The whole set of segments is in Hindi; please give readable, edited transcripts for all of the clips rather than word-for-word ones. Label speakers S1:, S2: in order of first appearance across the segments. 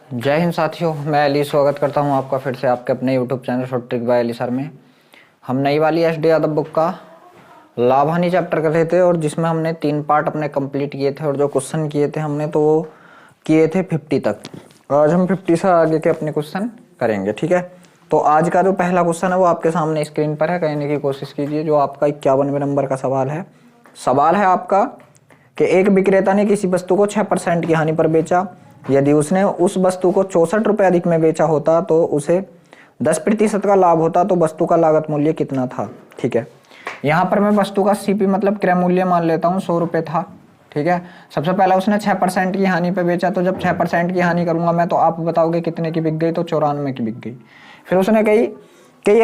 S1: जय हिंद साथियों, मैं अली स्वागत करता हूं आपका फिर से आपके अपने YouTube channel short trick bye Ali sir में। हम नई वाली एस.डी. यादव बुक का लाभ हानि चैप्टर कर रहे थे और जिसमें हमने 3 पार्ट अपने कंप्लीट किए थे और जो क्वेश्चन किए थे हमने तो वो किए थे 50 तक। आज हम 50 से आगे के अपने क्वेश्चन करेंगे, ठीक है। तो आज का जो पहला क्वेश्चन है वो आपके सामने स्क्रीन पर है, कहने की कोशिश कीजिए। जो आपका 51वें नंबर का सवाल है आपका कि एक विक्रेता ने किसी वस्तु को 6% की हानि पर बेचा। यदि उसने उस वस्तु को 64 रुपये अधिक में बेचा होता तो उसे 10% का लाभ होता, तो वस्तु का लागत मूल्य कितना था, ठीक है। यहाँ पर मैं वस्तु का सीपी मतलब क्रय मूल्य मान लेता हूँ 100 रुपये था, ठीक है। सबसे पहले उसने 6% की हानि पे बेचा, तो जब 6% की हानि करूंगा मैं तो आप बताओगे कितने की बिक गई, तो 94 की बिक गई। फिर उसने कही कि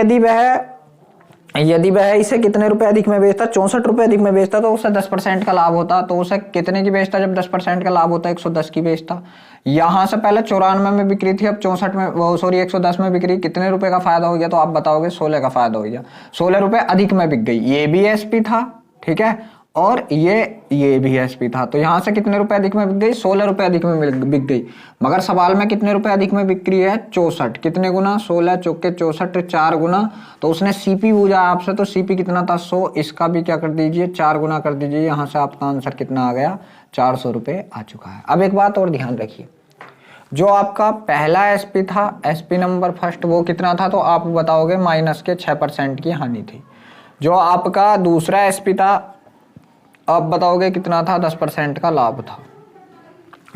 S1: यदि वह इसे कितने रुपए अधिक में बेचता, 64 रुपये अधिक में बेचता, तो उसे 10% का लाभ होता। तो उसे कितने की बेचता, जब 10% का लाभ होता 110 की बेचता। यहां से पहले 94 में बिक्री थी, अब 64 में 110 में बिक्री, कितने रुपए का फायदा हो गया, तो आप बताओगे 16 का फायदा हो गया। 16 रुपए अधिक में बिक गई। ये भी एसपी था, ठीक है, और ये भी एसपी था। तो यहां से कितने रुपए अधिक में बिक गई, 16 रुपए अधिक में बिक गई। मगर सवाल में कितने रुपए अधिक में बिक्री है, 64। कितने गुना, 16 चौके 64, 4 गुना। तो उसने सीपी पूछा आपसे, तो सीपी कितना था, 100। इसका भी क्या कर दीजिए, 4 गुना कर दीजिए। यहां से आपका आंसर कितना आ गया, 400 रुपये आ चुका है। अब एक बात और ध्यान रखिए, जो आपका पहला एसपी था, एसपी नंबर फर्स्ट, वो कितना था, तो आप बताओगे माइनस के 6% की हानि थी। जो आपका दूसरा एसपी था, आप बताओगे कितना था, 10% का लाभ था।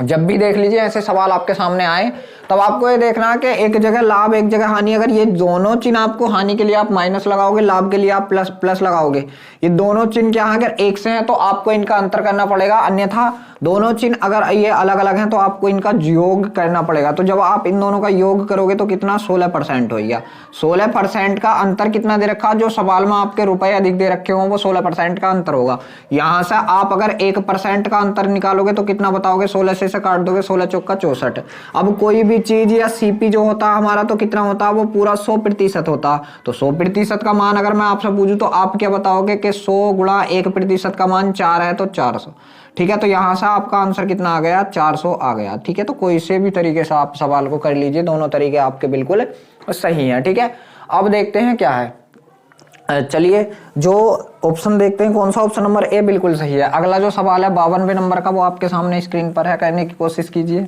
S1: जब भी देख लीजिए ऐसे सवाल आपके सामने आए, तब आपको ये देखना कि एक जगह लाभ एक जगह हानि। अगर ये दोनों चिन्ह आपको, हानि के लिए आप माइनस लगाओगे, लाभ के लिए आप प्लस लगाओगे, ये दोनों चिन्ह क्या है, अगर एक से हैं तो आपको इनका अंतर करना पड़ेगा। अन्यथा दोनों चिन्ह अगर ये अलग अलग हैं तो आपको इनका योग करना पड़ेगा। तो जब आप इन दोनों का योग करोगे तो कितना, 16% हो गया। 16% का अंतर कितना दे रखा, जो सवाल में आपके रुपए अधिक दे रखे हो वो 16% का अंतर होगा। यहां से आप अगर 1% का अंतर निकालोगे तो कितना बताओगे, 16 से काट दोगे, 16 चौका 64। अब कोई भी चीज या सीपी जो होता है हमारा, तो कितना होता है, वो पूरा 100% होता। तो 100% का मान अगर मैं आपसे पूछूं तो आप क्या बताओगे कि 100 गुणा 1% का मान 4 है, तो 400, ठीक है। तो यहां से आपका आंसर कितना आ गया, 400 आ गया, ठीक है। तो कोई से भी तरीके से आप सवाल को कर लीजिए, दोनों तरीके आपके बिल्कुल सही हैं, ठीक है। अब देखते हैं क्या है। चलिए जो ऑप्शन देखते हैं, कौन सा ऑप्शन नंबर ए बिल्कुल सही है। अगला जो सवाल है 52वें नंबर का, वो आपके सामने स्क्रीन पर है, करने की कोशिश कीजिए।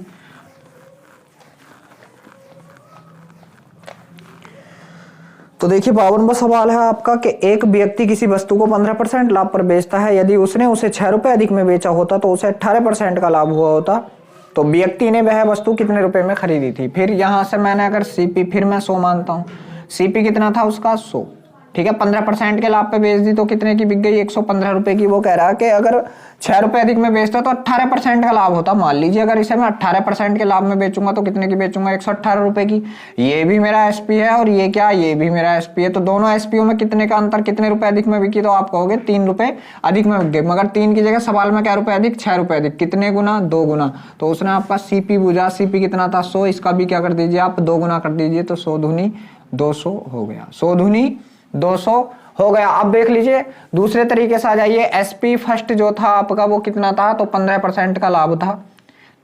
S1: तो देखिए 52वां सवाल है आपका कि एक व्यक्ति किसी वस्तु को 15% लाभ पर बेचता है। यदि उसने उसे 6 रुपए अधिक में बेचा होता तो उसे 18% का लाभ हुआ होता। तो व्यक्ति ने वह वस्तु कितने रुपए में खरीदी थी। फिर यहां से मैंने अगर सीपी, फिर मैं 100 मानता हूं, सीपी कितना था उसका, 100, ठीक है। 15% के लाभ पे बेच दी तो कितने की बिक गई, 115 रुपए की। वो कह रहा है कि अगर 6 रुपए अधिक में बेचता तो 18% का लाभ होता। मान लीजिए अगर इसे मैं 18% के लाभ में बेचूंगा तो कितने की बेचूंगा, 118 रुपए की। ये भी मेरा एसपी है और ये क्या, ये भी मेरा एसपी है। तो दोनों एसपीओ में कितने का अंतर, कितने रुपए अधिक में बिकी, तो आप कहोगे 3 रुपए अधिक में बिक गई। मगर 3 की जगह सवाल में क्या रुपए अधिक, 6 रुपए अधिक। कितने गुना, 2 गुना। तो उसने आपका सीपी पूछा, सीपी कितना था, 100। इसका भी क्या कर दीजिए आप, 2 गुना कर दीजिए, तो 100 दूनी 200 हो गया, 100 दूनी 200 हो गया। अब देख लीजिए दूसरे तरीके से आ जाइए। एसपी फर्स्ट जो था आपका वो कितना था, तो 15% का लाभ था,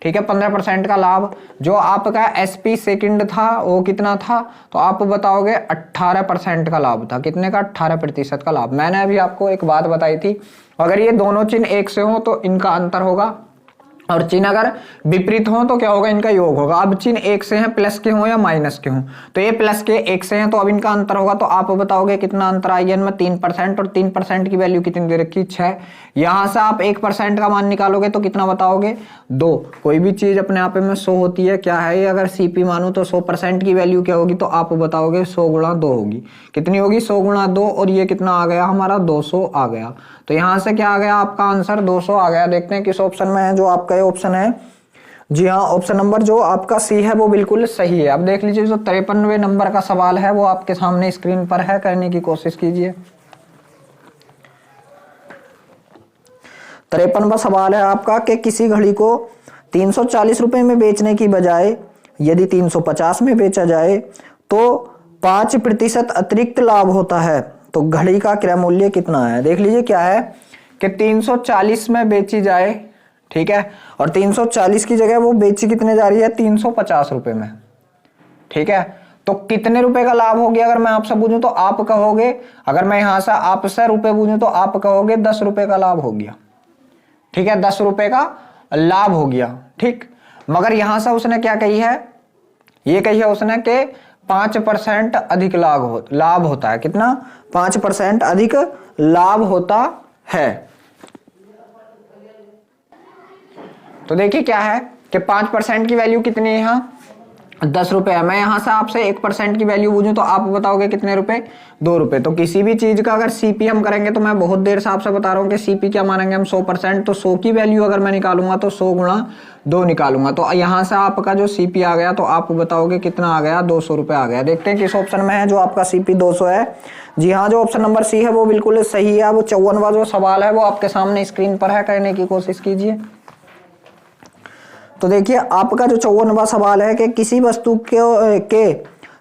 S1: ठीक है, 15% का लाभ। जो आपका एसपी सेकंड था वो कितना था, तो आप बताओगे 18% का लाभ था। कितने का, 18% का लाभ। मैंने अभी आपको एक बात बताई थी, अगर ये दोनों चिन्ह एक से हो तो इनका अंतर होगा, और चिन्ह अगर विपरीत हो तो क्या होगा, इनका योग होगा। अब चिन्ह एक से हैं, प्लस के हो या माइनस के हो, तो ये प्लस के एक से हैं तो अब इनका अंतर होगा। तो आप बताओगे कितना अंतर आएगा इनमें, 3%। और 3% की वैल्यू कितनी दे रखी, 6। यहां से आप 1% का मान निकालोगे तो कितना बताओगे, 2। कोई भी चीज अपने आप में 100 होती है, क्या है ये, अगर सीपी मानू तो 100% की वैल्यू क्या होगी, तो आप बताओगे 100 गुणा 2 होगी। कितनी होगी, 100 गुणा 2, और ये कितना आ गया हमारा, 200 आ गया। तो यहां से क्या आ गया आपका आंसर, 200 आ गया। देखते हैं किस ऑप्शन में है, जो आपका ऑप्शन है, जी हाँ, ऑप्शन नंबर जो आपका सी है वो बिल्कुल सही है। अब देख लीजिए जो 53वें नंबर का सवाल है वो आपके सामने स्क्रीन पर है, करने की कोशिश कीजिए। 53वां सवाल है आपका कि किसी घड़ी को 340 रुपए में बेचने की बजाय यदि 350 में बेचा जाए तो 5% अतिरिक्त लाभ होता है। तो घड़ी का क्रय मूल्य कितना है। देख लीजिए क्या है कि 340 में बेची जाए, ठीक है, और 340 की जगह वो बेची कितने जा रही है, 350 रुपए में, ठीक है। तो कितने रुपए का लाभ हो गया अगर मैं आपसे पूछूं तो आप कहोगे, अगर मैं यहां से आपसे रुपए पूछूं तो आप कहोगे 10 रुपए का लाभ हो गया, ठीक है, 10 रुपए का लाभ हो गया, ठीक। मगर यहां से उसने क्या कही है, ये कही है उसने कि 5% अधिक लाभ होता है, कितना, 5% अधिक लाभ होता है। तो देखिए क्या है कि 5% की वैल्यू कितनी है, यहाँ 10 रुपए है। मैं यहां से आपसे 1% की वैल्यू पूछूं तो आप बताओगे कितने रुपए, 2 रुपए। तो किसी भी चीज का अगर सीपी हम करेंगे तो मैं बहुत देर से आपसे बता रहा हूं कि सीपी क्या मानेंगे हम, 100%। तो 100 की वैल्यू अगर मैं निकालूंगा तो 100 गुणा 2 निकालूंगा, तो यहां से आपका जो सीपी आ गया तो आप बताओगे कितना आ गया, 200 रुपए आ गया। देखते हैं किस ऑप्शन में है जो आपका सीपी 200 है। जी हाँ, जो ऑप्शन नंबर सी है वो बिल्कुल सही है। वो 54वां जो सवाल है वो आपके सामने स्क्रीन पर है, करने की कोशिश कीजिए। तो देखिए आपका जो 54वां सवाल है कि किसी वस्तु के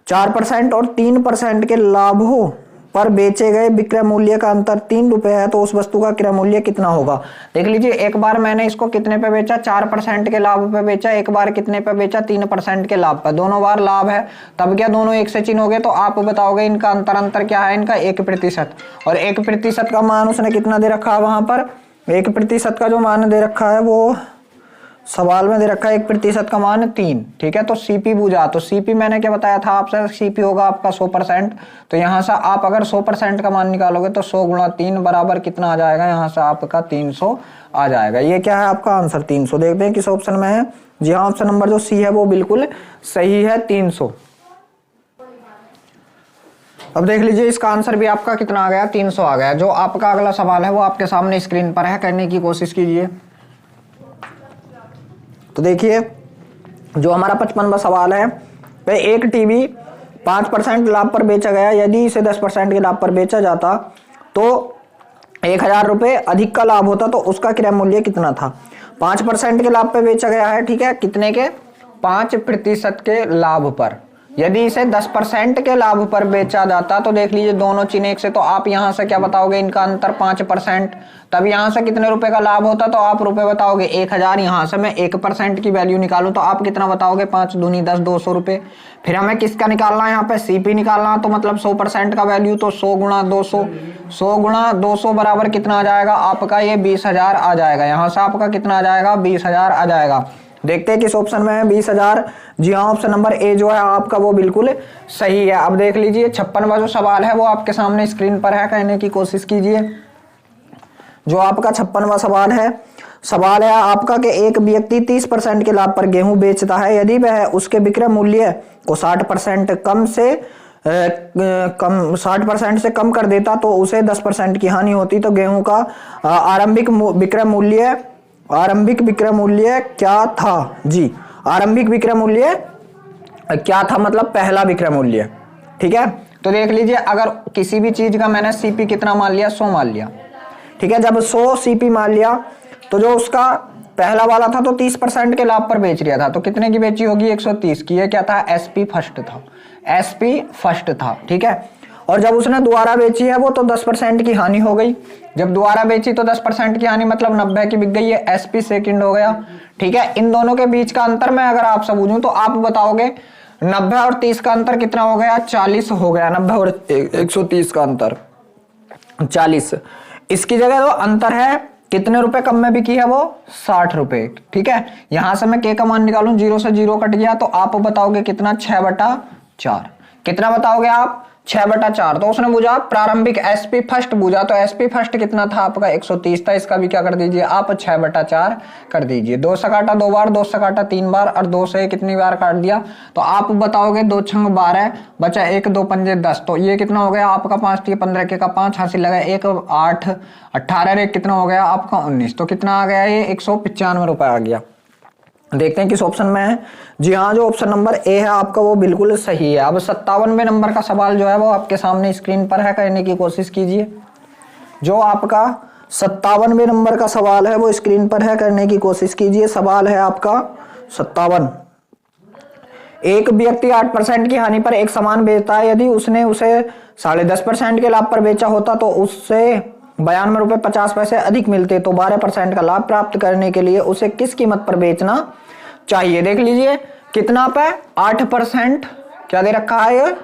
S1: 4% और 3% के लाभों पर बेचे गए विक्रय मूल्य का अंतर 3 रुपए है, तो उस वस्तु का क्रय मूल्य कितना होगा। देख लीजिए, एक बार मैंने इसको कितने पे बेचा, 4% के लाभ पे बेचा, एक बार कितने पे बेचा, 3% के लाभ पे, दोनों बार लाभ है, तब क्या दोनों एक से चिन्ह हो गए। तो आप बताओगे इनका अंतर क्या है, इनका 1%, और 1% का मान उसने कितना दे रखा है वहां पर, 1% का जो मान दे रखा है वो सवाल में दे रखा है 1% का मान 3, ठीक है। तो सीपी पूछा, तो सीपी मैंने क्या बताया था आपसे, सीपी होगा आपका 100%। तो यहां से आप अगर 100% का मान निकालोगे तो 100 गुणा 3 बराबर कितना आ जाएगा, यहां से आपका 300 आ जाएगा। ये क्या है आपका आंसर 300। देखते हैं किस ऑप्शन में है। जी हाँ, ऑप्शन नंबर जो सी है वो बिल्कुल सही है, 300। अब देख लीजिए इसका आंसर भी आपका कितना आ गया, 300 आ गया। जो आपका अगला सवाल है वो आपके सामने स्क्रीन पर है, करने की कोशिश कीजिए। तो देखिए जो हमारा 55वां सवाल है, पे एक टीवी 5% लाभ पर बेचा गया, यदि इसे 10% के लाभ पर बेचा जाता तो 1000 रुपए अधिक का लाभ होता, तो उसका क्रय मूल्य कितना था। 5% के लाभ पर बेचा गया है, ठीक है, कितने के, 5% के लाभ पर। यदि इसे 10% के लाभ पर बेचा जाता, तो देख लीजिए दोनों चिन्ह एक से, तो आप यहां से क्या बताओगे, इनका अंतर 5%, तब यहां से कितने रुपए का लाभ होता, तो आप रुपए बताओगे 1000। यहां से मैं 1% की वैल्यू निकालूं तो आप कितना बताओगे, 5 दूनी 10, 200 रुपए। फिर हमें किसका निकालना है, यहाँ पे सीपी निकालना, तो मतलब 100% का वैल्यू, तो 100 गुणा 200, 100 गुणा 200 बराबर कितना आ जाएगा आपका, ये 20,000 आ जाएगा। यहां से आपका कितना आ जाएगा, 20,000 आ जाएगा। देखते हैं किस ऑप्शन में है 20,000। जी हाँ, ऑप्शन नंबर ए जो है आपका वो बिल्कुल सही है। अब देख लीजिए 56वां जो सवाल है वो आपके सामने स्क्रीन पर है, कहने की कोशिश कीजिए। जो आपका 56वां सवाल है आपका कि एक व्यक्ति 30% के लाभ पर गेहूं बेचता है, यदि वह उसके विक्रय मूल्य को 60% से कम कर देता तो उसे 10% की हानि होती। तो गेहूं का आरंभिक विक्रय मूल्य क्या था। जी, आरंभिक विक्रय मूल्य क्या था, मतलब पहला विक्रय मूल्य, ठीक है। तो देख लीजिए अगर किसी भी चीज का मैंने सीपी कितना मान लिया, 100 मान लिया, ठीक है। जब 100 सीपी मान लिया तो जो उसका पहला वाला था तो 30% के लाभ पर बेच रहा था, तो कितने की बेची होगी, 130 की। ये क्या था, एसपी फर्स्ट था, ठीक है। और जब उसने दोबारा बेची है वो तो 10% की हानि हो गई। जब दोबारा बेची तो 10% की हानि मतलब 90 की बिक गई है, एसपी सेकंड हो गया, ठीक है। इन दोनों के बीच का अंतर मैं अगर आपसे पूछूं तो आप बताओगे 90 और 30 का अंतर कितना हो गया, 40 हो गया। 90 और 130 का अंतर 40। इसकी जगह जो अंतर है कितने रुपए कम में बिकी है, वो 60 रुपए, ठीक है। यहां से मैं के का मान निकालूं, 0 से 0 कट गया, तो आप बताओगे कितना, 6/4। कितना बताओगे आप, 6/4। तो उसने पूछा प्रारंभिक एसपी फर्स्ट पूछा, तो एसपी फर्स्ट कितना था आपका, 130 था। इसका भी क्या कर दीजिए आप, 6/4 कर दीजिए। 2 से काटा 2 बार, 2 से काटा 3 बार, और 2 से कितनी बार काट दिया, तो आप बताओगे 2 छंग 12 बचा, 1 2 पंजे 10, तो ये कितना हो गया आपका, 5 3 15 के का 5 हासिल लगा, 1 8 18 कितना हो गया आपका 19, तो कितना आ गया ये 195 रुपए आ गया। देखते हैं किस ऑप्शन में है। जी हाँ, जो ऑप्शन नंबर ए है आपका वो बिल्कुल सही है। अब 57वें नंबर का सवाल जो है वो आपके सामने स्क्रीन पर है, करने की कोशिश कीजिए। जो आपका 57वें नंबर का सवाल है वो स्क्रीन पर है, करने की कोशिश कीजिए। सवाल है आपका 57। एक व्यक्ति 8% की हानि पर एक सामान बेचता है, यदि उसने उसे 10.5% के लाभ पर बेचा होता तो उससे ₹92.50 अधिक मिलते तो 12% का लाभ प्राप्त करने के लिए उसे किस कीमत पर बेचना चाहिए। देख लीजिए कितना पे 8% क्या दे रखा है, ये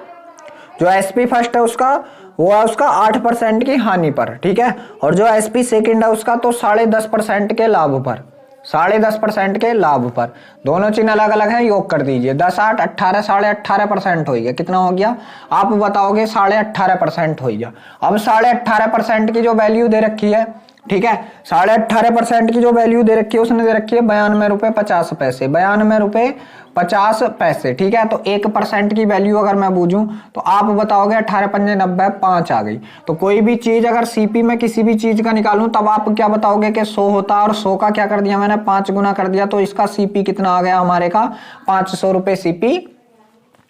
S1: जो एसपी फर्स्ट है उसका वो है उसका 8% की हानि पर, ठीक है, और जो एसपी सेकंड है उसका तो 10.5% के लाभ पर, 10.5% के लाभ पर। दोनों चिन्ह अलग अलग है, योग कर दीजिए 10 8 18 18.5% हो गया, कितना हो गया आप बताओगे 18.5% हो गया। अब 18.5% की जो वैल्यू दे रखी है, ठीक है, 18.5% की जो वैल्यू दे रखी है उसने दे रखी है ₹92.50, ₹92.50, ठीक है। तो 1% की वैल्यू अगर मैं बूझूं तो आप बताओगे 18 पंजे 90 5 आ गई। तो कोई भी चीज अगर सीपी में किसी भी चीज का निकालूं तब आप क्या बताओगे कि 100 होता, और 100 का क्या कर दिया मैंने 5 गुना कर दिया, तो इसका सीपी कितना आ गया हमारे का ₹500 सीपी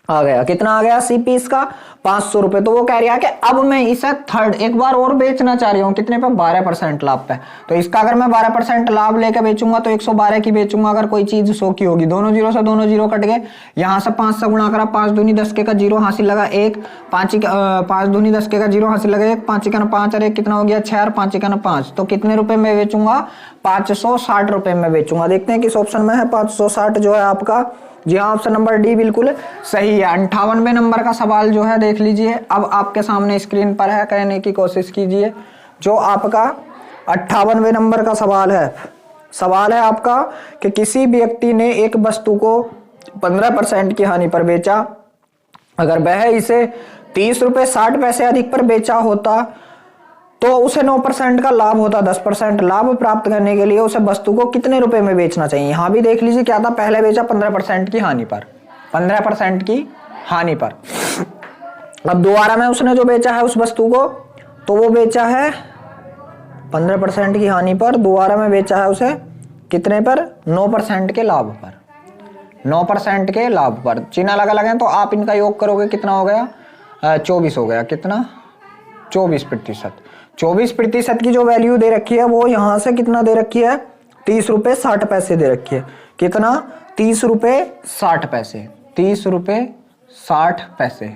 S1: आ गया। कितना आ गया सीपी इसका ₹500। तो वो कह रहा है कि अब मैं इसे थर्ड एक बार और बेचना चाह रही हूँ, कितने पे 12% लाभ पे। तो इसका अगर मैं 12% लाभ लेकर बेचूंगा तो 112 की बेचूंगा अगर कोई चीज 100 की होगी। दोनों जीरो से दोनों जीरो कट गए, यहाँ से 5 से गुणा करा, 5 दूनी 10 के का जीरो हासिल लगा 1, 5 दूनी 10 के का जीरो हासिल लगा 1, 5 का 5 और 1 कितना हो गया 6 और 5 का 5। तो कितने रुपए में बेचूंगा ₹560 में बेचूंगा। देखते हैं किस ऑप्शन में है 560 जो है आपका। जी हाँ, ऑप्शन नंबर डी बिल्कुल सही है। 58वें नंबर का सवाल जो है देख लीजिए, अब आपके सामने स्क्रीन पर है, कहने की कोशिश कीजिए। जो आपका 58वें नंबर का सवाल है आपका कि किसी व्यक्ति ने एक वस्तु को 15% की हानि पर बेचा, अगर वह इसे ₹30.60 अधिक पर बेचा होता तो उसे 9% का लाभ होता। 10% लाभ प्राप्त करने के लिए उसे वस्तु को कितने रुपए में बेचना चाहिए। यहां भी देख लीजिए क्या था, पहले बेचा 15% की हानि पर, 15% की हानि पर। अब दोबारा में उसने जो बेचा है उस वस्तु को, तो वो बेचा है 15% की हानि पर, दोबारा में बेचा है उसे कितने पर 9% के लाभ पर, 9% के लाभ पर। चिन्ह अलग अलग हैं तो आप इनका योग करोगे कितना हो गया 24 हो गया, कितना 24%। 24% की जो वैल्यू दे रखी है वो यहां से कितना दे रखी है ₹30.60 दे रखी है। कितना ₹30.60, ₹30.60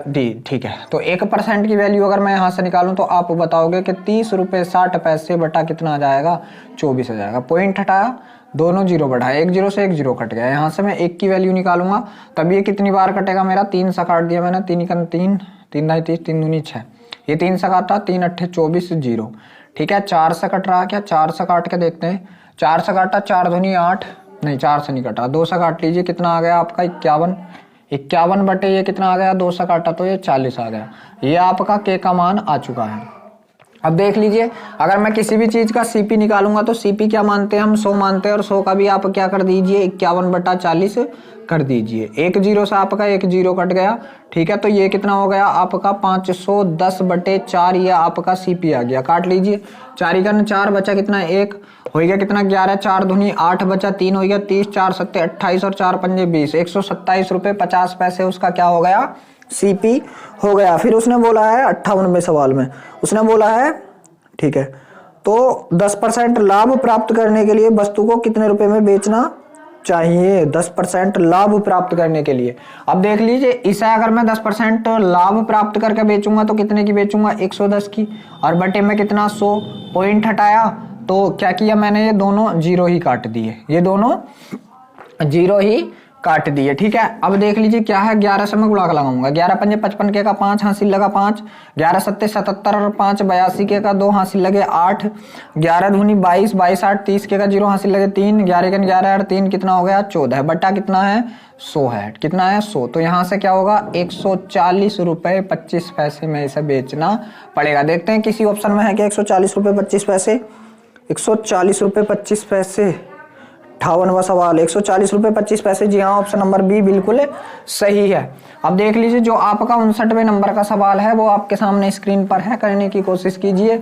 S1: डी, ठीक है। तो 1% की वैल्यू अगर मैं यहां से निकालूं तो आप बताओगे कि ₹30.60 बटा कितना आ जाएगा 24 आ जाएगा। पॉइंट हटाया, दोनों जीरो बढ़ाया, एक जीरो से एक जीरो कट गया। यहां से मैं 1 की वैल्यू निकालूंगा तब ये कितनी बार कटेगा मेरा 3 से काट दिया मैंने, 3 का 3, 3 दाई 30, 3 दूनी 6, ये 3 से काटा, 3 अट्ठे 24 जीरो, ठीक है। 4 से कट रहा, क्या 4 से काट के देखते हैं, 4 से काटा 4 दूनी 8, नहीं 4 से नहीं कटा, 2 से काट लीजिए, कितना आ गया आपका 51 बटे ये कितना आ गया 2 से काटा तो ये 40 आ गया। ये आपका के का मान आ चुका है। अब देख लीजिए अगर मैं किसी भी चीज का सीपी निकालूंगा तो सीपी क्या मानते हैं हम 100 मानते हैं, और 100 का भी आप क्या कर दीजिए 51/40 कर दीजिए। एक जीरो से आपका एक जीरो कट गया, ठीक है। तो ये कितना हो गया आपका 510/4, ये आपका सीपी आ गया। काट लीजिए, 4 का 4 बचा कितना 1 हो गया, कितना 11, 4 दूनी 8 बचा 3 हो गया 30, 4 सत्ते 28 और 4 पंजे 20, ₹127.50 उसका क्या हो गया सीपी हो गया। फिर उसने बोला है 58वें सवाल में उसने बोला है, ठीक है, तो 10% लाभ प्राप्त करने के लिए वस्तु को कितने रुपए में बेचना चाहिए। 10% लाभ प्राप्त करने के लिए, अब देख लीजिए इसे अगर मैं 10% लाभ प्राप्त करके बेचूंगा तो कितने की बेचूंगा 110 की, और बटे में कितना 100, पॉइंट हटाया तो क्या किया मैंने ये दोनों जीरो ही काट दिए, ये दोनों जीरो ही काट दिए, ठीक है। अब देख लीजिए क्या है 11 से मैं गुणा लगाऊंगा, 11 पंजे 55 के का 5 हासिल लगा 5, 11 सत्ते 77 और 5 82 के का 2 हासिल लगे 8, 11 दूनी 22, 22 8 30 के का 0 हासिल लगे 3, 11 का 11 और 3 कितना हो गया 14, बटा कितना है 100 है, कितना है 100। तो यहाँ से क्या होगा ₹140.25 में इसे बेचना पड़ेगा। देखते हैं किसी ऑप्शन में है क्या ₹140.25, ₹140.25, 58वां सवाल ₹140.25। जी हाँ, ऑप्शन नंबर बी बिल्कुल सही है। अब देख लीजिए जो आपका 59वें नंबर का सवाल है वो आपके सामने स्क्रीन पर है, करने की कोशिश कीजिए।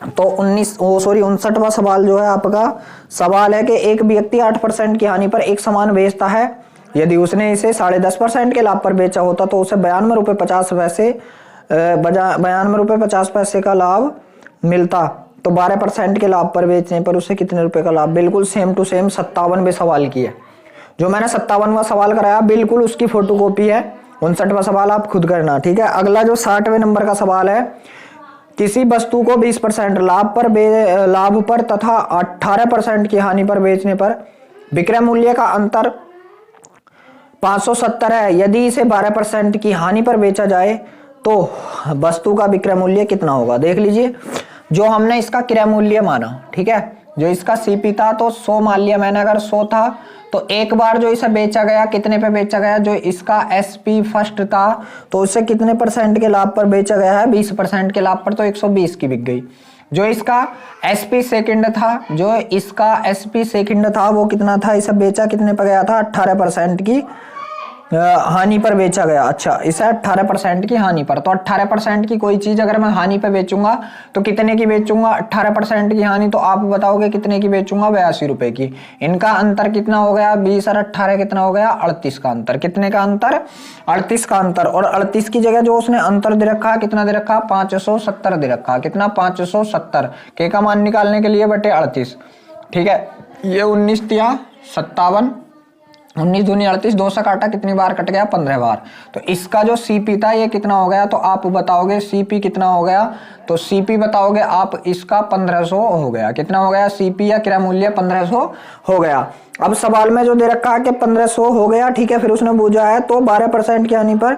S1: तो 59वां सवाल जो है आपका सवाल है कि एक व्यक्ति 8% की हानि पर एक सामान बेचता है, यदि उसने इसे 10.5% के लाभ पर बेचा होता तो उसे ₹92.50 का लाभ मिलता। तो 12% के लाभ पर बेचने पर उसे कितने रुपए का लाभ। बिल्कुल सेम टू सेम 57वें सवाल की है, जो मैंने 57वां सवाल कराया बिल्कुल उसकी फोटोकॉपी है, 59वां सवाल आप खुद करना, ठीक है। अगला जो 60वें नंबर का सवाल है, किसी वस्तु को 20% लाभ पर तथा 18% की हानि पर बेचने पर विक्रय मूल्य का अंतर 570 है। यदि इसे 12% की हानि पर बेचा जाए तो वस्तु का विक्रय मूल्य कितना होगा। देख लीजिए, जो हमने इसका क्रय मूल्य माना, ठीक है, जो इसका सीपी था तो 100 मान लिया मैंने। अगर 100 था तो एक बार जो इसे बेचा गया कितने पे बेचा गया, जो इसका एसपी फर्स्ट था तो उसे कितने परसेंट के लाभ पर बेचा गया है, 20% के लाभ पर, तो 120 की बिक गई। जो इसका एसपी सेकंड था, जो इसका एसपी सेकंड था वो कितना था, इसे बेचा कितने पर गया था, 18% की हानि पर बेचा गया। अच्छा, इसे 18% की हानि पर, तो 18% की कोई चीज अगर मैं हानि पे बेचूंगा तो कितने की बेचूंगा, 18% की हानि, तो आप बताओगे कितने की बेचूंगा, 82 रुपए की। इनका अंतर कितना हो गया, 20 और 18 कितना हो गया, 38 का अंतर। कितने का अंतर, 38 का अंतर। और 38 की जगह जो उसने अंतर दे रखा, कितना दे रखा, 570 दे रखा। कितना, 570 के का मान निकालने के लिए बटे 38, ठीक है। ये 19 दिया 57, 19 दूनी 38, 2 से काटा कितनी बार कट गया, 15 बार। तो इसका जो सीपी था ये कितना हो गया, तो आप बताओगे सीपी कितना हो गया, तो सीपी बताओगे आप इसका 1500 हो गया। कितना हो गया सीपी या क्रय मूल्य, 1500 हो गया। अब सवाल में जो दे रखा है कि 1500 हो गया, ठीक है, फिर उसने पूछा है तो 12% की हानि पर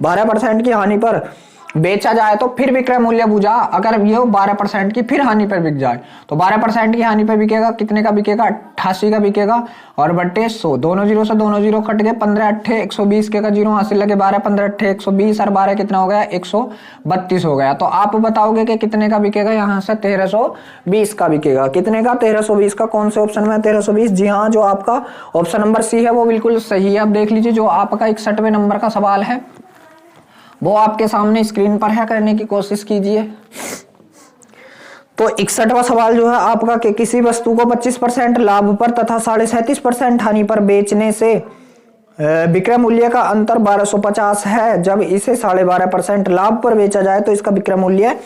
S1: 12% की हानि पर बेचा जाए तो फिर विक्रय मूल्य पूछा। अगर ये 12% की फिर हानि पर बिक जाए तो 12% की हानि पर बिकेगा, कितने का बिकेगा, 88 का बिकेगा। और बटे 100, दोनों जीरो से दोनों जीरो कट गए, 15 अट्ठे 120 के का जीरो हासिल लगे, 12 15 अट्ठे 120 और 12 कितना हो गया, 132 हो गया। तो आप बताओगे कि कितने का बिकेगा, यहाँ से 1320 का बिकेगा। कितने का, 1320 का। कौन से ऑप्शन में 1320, जी हाँ, जो आपका ऑप्शन नंबर सी है वो बिल्कुल सही है। अब देख लीजिए, जो आपका 61वें नंबर का सवाल है वो आपके सामने स्क्रीन पर है, करने की कोशिश कीजिए। तो 61वां सवाल जो है आपका कि किसी वस्तु को 25% लाभ पर तथा 37.5% हानि पर बेचने से विक्रय मूल्य का अंतर 1250 है। जब इसे 12.5% लाभ पर बेचा जाए तो इसका विक्रय मूल्य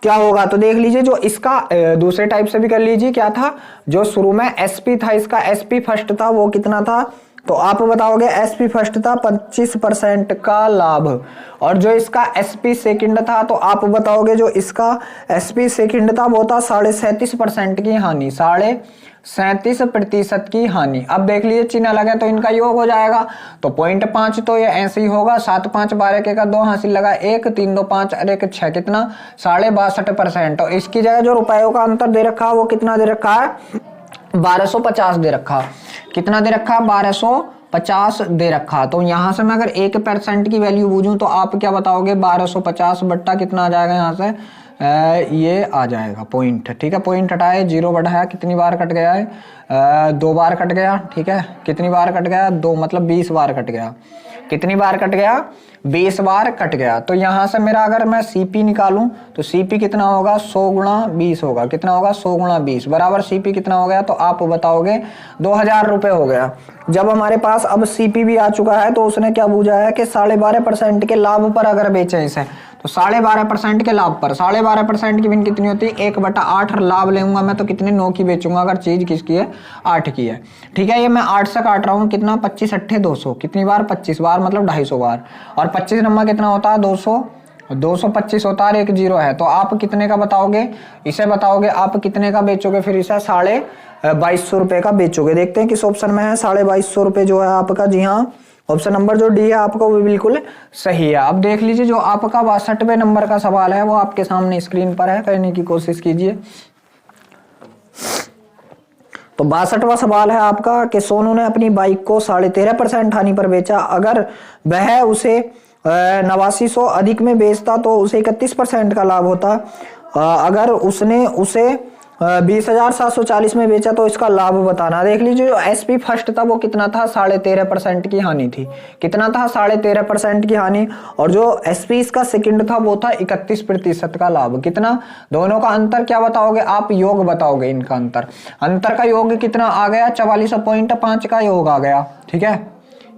S1: क्या होगा। तो देख लीजिए, जो इसका दूसरे टाइप से भी कर लीजिए, क्या था, जो शुरू में एसपी था, इसका एसपी फर्स्ट था वो कितना था, तो आप बताओगे एसपी फर्स्ट था 25% का लाभ। और जो इसका एसपी सेकंड था तो आप बताओगे जो इसका एसपी सेकंड था वो था 37.5% की हानि, 37.5% की हानि। अब देख लीजिए चिन्ह अलग है तो इनका योग हो जाएगा, तो 0.5 तो ये ऐसे ही होगा, 7 5 12 के का 2 हासिल लगा, 1 3 2 5 और 1 6, कितना 62.5%। और इसकी जगह जो रुपयों का अंतर दे रखा है वो कितना दे रखा है, 1250 दे रखा। कितना दे रखा, 1250 दे रखा। तो यहां से मैं अगर 1% की वैल्यू बूझूं तो आप क्या बताओगे, 1250 बट्टा कितना आ जाएगा, यहाँ से ये आ जाएगा पॉइंट, ठीक है। पॉइंट हटाए, 0 बढ़ाया, कितनी बार कट गया है, 2 बार कट गया, ठीक है। कितनी बार कट गया, 2, मतलब 20 बार कट गया। कितनी बार कट गया, 20 बार कट गया। तो यहां से मेरा अगर मैं सीपी निकालूं तो सीपी कितना होगा, 100 गुणा 20 होगा। कितना होगा, 100 गुणा 20 बराबर सीपी कितना हो गया, तो आप बताओगे 2000 रुपए हो गया। जब हमारे पास अब सीपी भी आ चुका है तो उसने क्या पूछा है कि 12.5% के लाभ पर अगर बेचे इसे, तो 12.5% के लाभ पर 12.5% की बिन कितनी होती है, 1/8 लाभ लेऊंगा मैं तो कितने, 9 की बेचूंगा अगर चीज किसकी है, 8 की है, ठीक है। ये मैं 8 से काट रहा हूँ, कितना, 25 अट्ठे 200, कितनी बार, 25 बार, मतलब 250 बार। और 25 नंबर कितना होता है, 225 होता है, 1 0 है। तो आप कितने का बताओगे, इसे बताओगे आप कितने का बेचोगे, फिर इसे 2250 रुपए का बेचोगे। देखते हैं किस ऑप्शन में है 2250 रुपए जो है आपका, जी हाँ, ऑप्शन नंबर जो डी है आपका वो बिल्कुल सही है। अब देख लीजिए, जो आपका 62वें नंबर का सवाल है वो आपके सामने स्क्रीन पर है, करने की कोशिश कीजिए। तो 62वां सवाल है आपका कि सोनू ने अपनी बाइक को 13.5% हानि पर बेचा। अगर वह उसे 8900 अधिक में बेचता तो उसे 31% का लाभ होता। अगर उसने उसे 20,740 में बेचा तो इसका लाभ बताना। देख लीजिए, जो एसपी फर्स्ट था वो कितना था, 13.5% की हानि थी। कितना था, 13.5% की हानि। और जो एसपी इसका सेकंड था वो था 31% का लाभ। कितना, दोनों का अंतर क्या बताओगे आप, योग बताओगे इनका अंतर। अंतर का योग कितना आ गया, 44.5 का योग आ गया, ठीक है।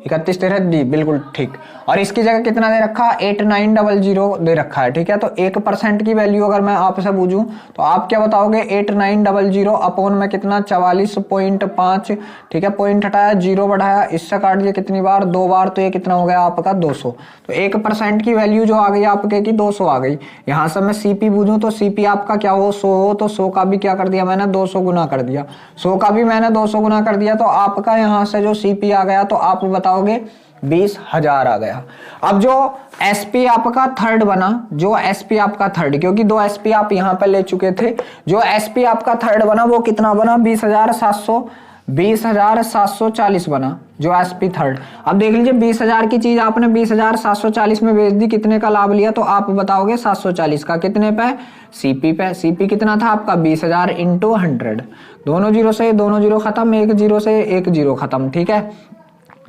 S1: 31 13 डी, बिल्कुल ठीक। और इसकी जगह कितना दे रखा, 8900 दे रखा है, ठीक है। तो 1% की वैल्यू अगर मैं आपसे पूछूं तो आप क्या बताओगे, 8900 अपॉन में कितना 44.5, ठीक है। पॉइंट हटाया, जीरो बढ़ाया, इससे काट दिया कितनी बार, 2 बार, तो ये कितना हो गया आपका 200। तो 1% की वैल्यू जो आ गई आपके की 200 आ गई। यहाँ से मैं सीपी पूछूं तो सीपी आपका क्या हो, 100 हो, तो 100 का भी क्या कर दिया मैंने, 200 गुना कर दिया। 100 का भी मैंने 200 गुना कर दिया, तो आपका यहाँ से जो सीपी आ गया तो आप बताओगे 20,000 आ गया। अब जो एसपी आपका थर्ड बना, जो एसपी आपका थर्ड, क्योंकि 2 एसपी आप यहां पर ले चुके थे, जो एसपी आपका थर्ड बना वो कितना बना, 20,740 बना, जो एसपी थर्ड। अब देख लीजिए 20,000 की चीज आपने 20,740 में बेच दी, कितने का लाभ लिया, तो आप बताओगे 740 का, कितने पे, सीपी पे। सीपी कितना था आपका, 20,000 इंटू 100, दोनों जीरो से दोनों जीरो खत्म, एक जीरो से एक जीरो खत्म, ठीक है।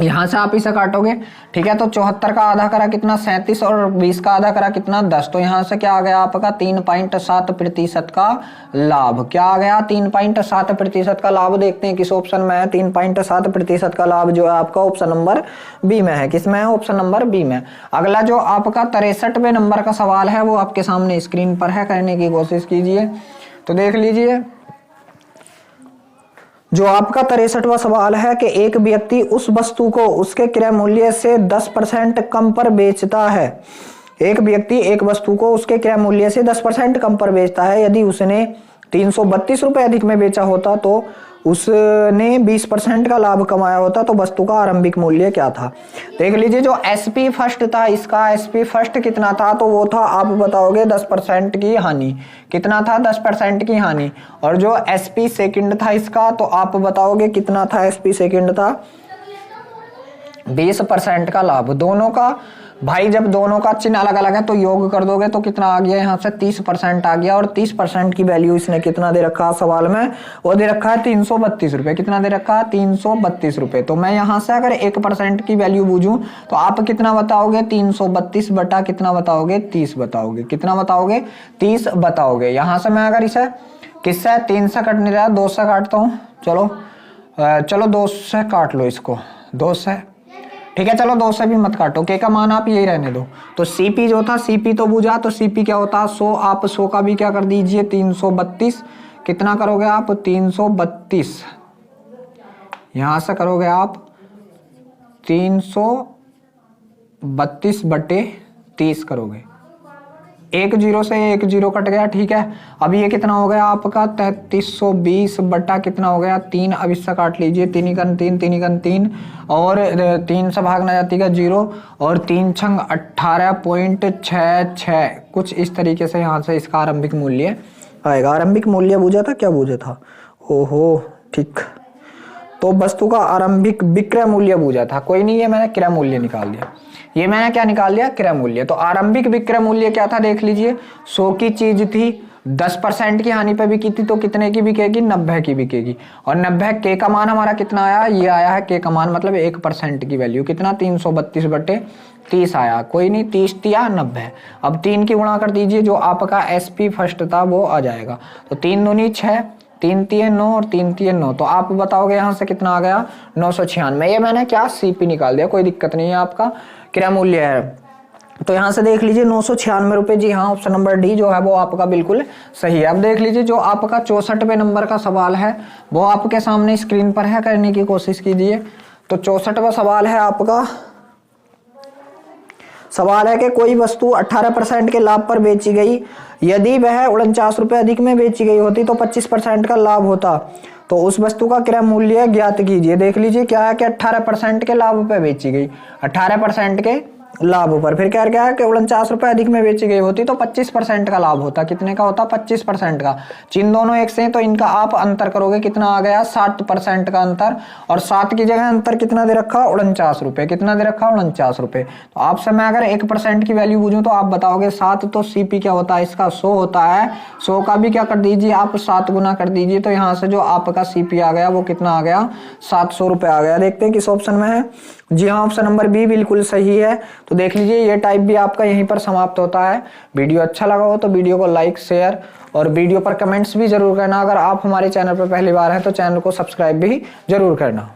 S1: यहां से आप इसे काटोगे, ठीक है। तो 74 का आधा करा कितना, 37, और 20 का आधा करा कितना, 10। तो यहां से क्या आ गया आपका 3.7% का लाभ। क्या आ गया, 3.7% का लाभ। देखते हैं किस ऑप्शन में है 3.7% का लाभ, जो है आपका ऑप्शन नंबर बी में है। किस में है, ऑप्शन नंबर बी में। अगला जो आपका 63वें नंबर का सवाल है वो आपके सामने स्क्रीन पर है, करने की कोशिश कीजिए। तो देख लीजिए, जो आपका 63वां सवाल है कि एक व्यक्ति उस वस्तु को उसके क्रय मूल्य से 10% कम पर बेचता है। एक व्यक्ति एक वस्तु को उसके क्रय मूल्य से 10% कम पर बेचता है। यदि उसने 332 रुपए अधिक में बेचा होता तो उसने 20% का लाभ कमाया होता, तो वस्तु का आरंभिक मूल्य क्या था। देख लीजिए, जो एसपी फर्स्ट था, इसका एसपी फर्स्ट कितना था, तो वो था, आप बताओगे 10% की हानि। कितना था, 10% की हानि। और जो एसपी सेकंड था इसका, तो आप बताओगे कितना था, एसपी सेकंड था 20% का लाभ। दोनों का भाई, जब दोनों का चिन्ह अलग अलग है तो योग कर दोगे तो कितना आ गया, यहाँ से 30% आ गया। और 30% की वैल्यू इसने कितना दे रखा है सवाल में, वो दे रखा है 332 रुपए। कितना दे रखा है, 332 रुपए। तो मैं यहाँ से अगर 1% की वैल्यू बूझूं तो आप कितना बताओगे, 332 बटा कितना बताओगे, 30 बताओगे। कितना बताओगे, 30 बताओगे। यहाँ से मैं अगर इसे किससे, 3 से कट नहीं रहा, 2 से काटता हूँ। चलो 2 से काट लो इसको, 2 से, ठीक है। चलो 2 से भी मत काटो, के का मान आप यही रहने दो। तो सीपी जो था, सीपी तो बुझा, तो सीपी क्या होता है 100। आप 100 का भी क्या कर दीजिए, 332। कितना करोगे आप, 332। यहां से करोगे आप 332 बटे 30 करोगे। एक जीरो से एक जीरो कट गया, ठीक है। अब ये कितना हो गया आपका 3320 बटा कितना हो गया 3। अब इससे काट लीजिए, 3 एकन 3, 3 एकन 3, और 3 से भागना जाती का 0, और 3 छंग 18.66, कुछ इस तरीके से यहाँ से इसका आरंभिक मूल्य आएगा। आरंभिक मूल्य बूझा था, क्या बूझा था, ओहो ठीक। तो वस्तु का आरंभिक विक्रय मूल्य बूझा था, कोई नहीं, ये मैंने क्रय मूल्य निकाल दिया। ये मैंने क्या निकाल दिया, क्रय मूल्य। तो आरंभिक विक्रय मूल्य क्या था, देख लीजिए, 100 की चीज थी, 10% की हानि पे बिकी थी, तो कितने की बिकेगी, 90 की बिकेगी। और 90 के का मान हमारा कितना आया, ये आया है के का मान, मतलब 1% की वैल्यू कितना, 332 बटे 30 आया। कोई नहीं, 30 या 90। अब 3 की गुणा कर दीजिए, जो आपका एसपी फर्स्ट था वो आ जाएगा। तो 3 दूनी 6, 3 तिये 9, और 3 तिये 9। तो आप बताओगे यहाँ से कितना आ गया, 996। ये मैंने क्या सीपी निकाल दिया, कोई दिक्कत नहीं है, आपका क्रय मूल्य है। तो यहां से देख लीजिए 996 रुपए, जी हाँ, ऑप्शन नंबर डी जो है वो आपका बिल्कुल सही है। अब देख लीजिए, जो आपका 64वें नंबर का सवाल है वो आपके सामने स्क्रीन पर है, करने की कोशिश कीजिए। तो 64वां सवाल है आपका, सवाल है कि कोई वस्तु 18% के लाभ पर बेची गई, यदि वह 49 रुपए अधिक में बेची गई होती तो 25% का लाभ होता, तो उस वस्तु का क्रय मूल्य ज्ञात कीजिए। देख लीजिए, क्या है कि 18% के लाभ पर बेची गई, 18% के लाभ पर, फिर क्या है कि 49 रुपए अधिक में बेची गई होती तो 25% का लाभ होता। कितने का होता, 25% का। चिन्ह दोनों एक से, तो इनका आप अंतर करोगे, कितना आ गया, 60% का अंतर। और 7 की जगह अंतर कितना दे रखा, 49 रुपए। कितना दे रखा, 49 रुपए। तो आपसे मैं अगर 1% की वैल्यू पूछूं तो आप बताओगे 7। तो सीपी क्या होता है इसका, 100 होता है। 100 का भी क्या कर दीजिए आप, 7 गुना कर दीजिए। तो यहाँ से जो आपका सीपी आ गया वो कितना आ गया, 700 रुपए आ गया। देखते हैं किस ऑप्शन में है, जी हाँ, ऑप्शन नंबर बी बिल्कुल सही है। तो देख लीजिए, ये टाइप भी आपका यहीं पर समाप्त होता है। वीडियो अच्छा लगा हो तो वीडियो को लाइक, शेयर, और वीडियो पर कमेंट्स भी जरूर करना। अगर आप हमारे चैनल पर पहली बार हैं तो चैनल को सब्सक्राइब भी जरूर करना।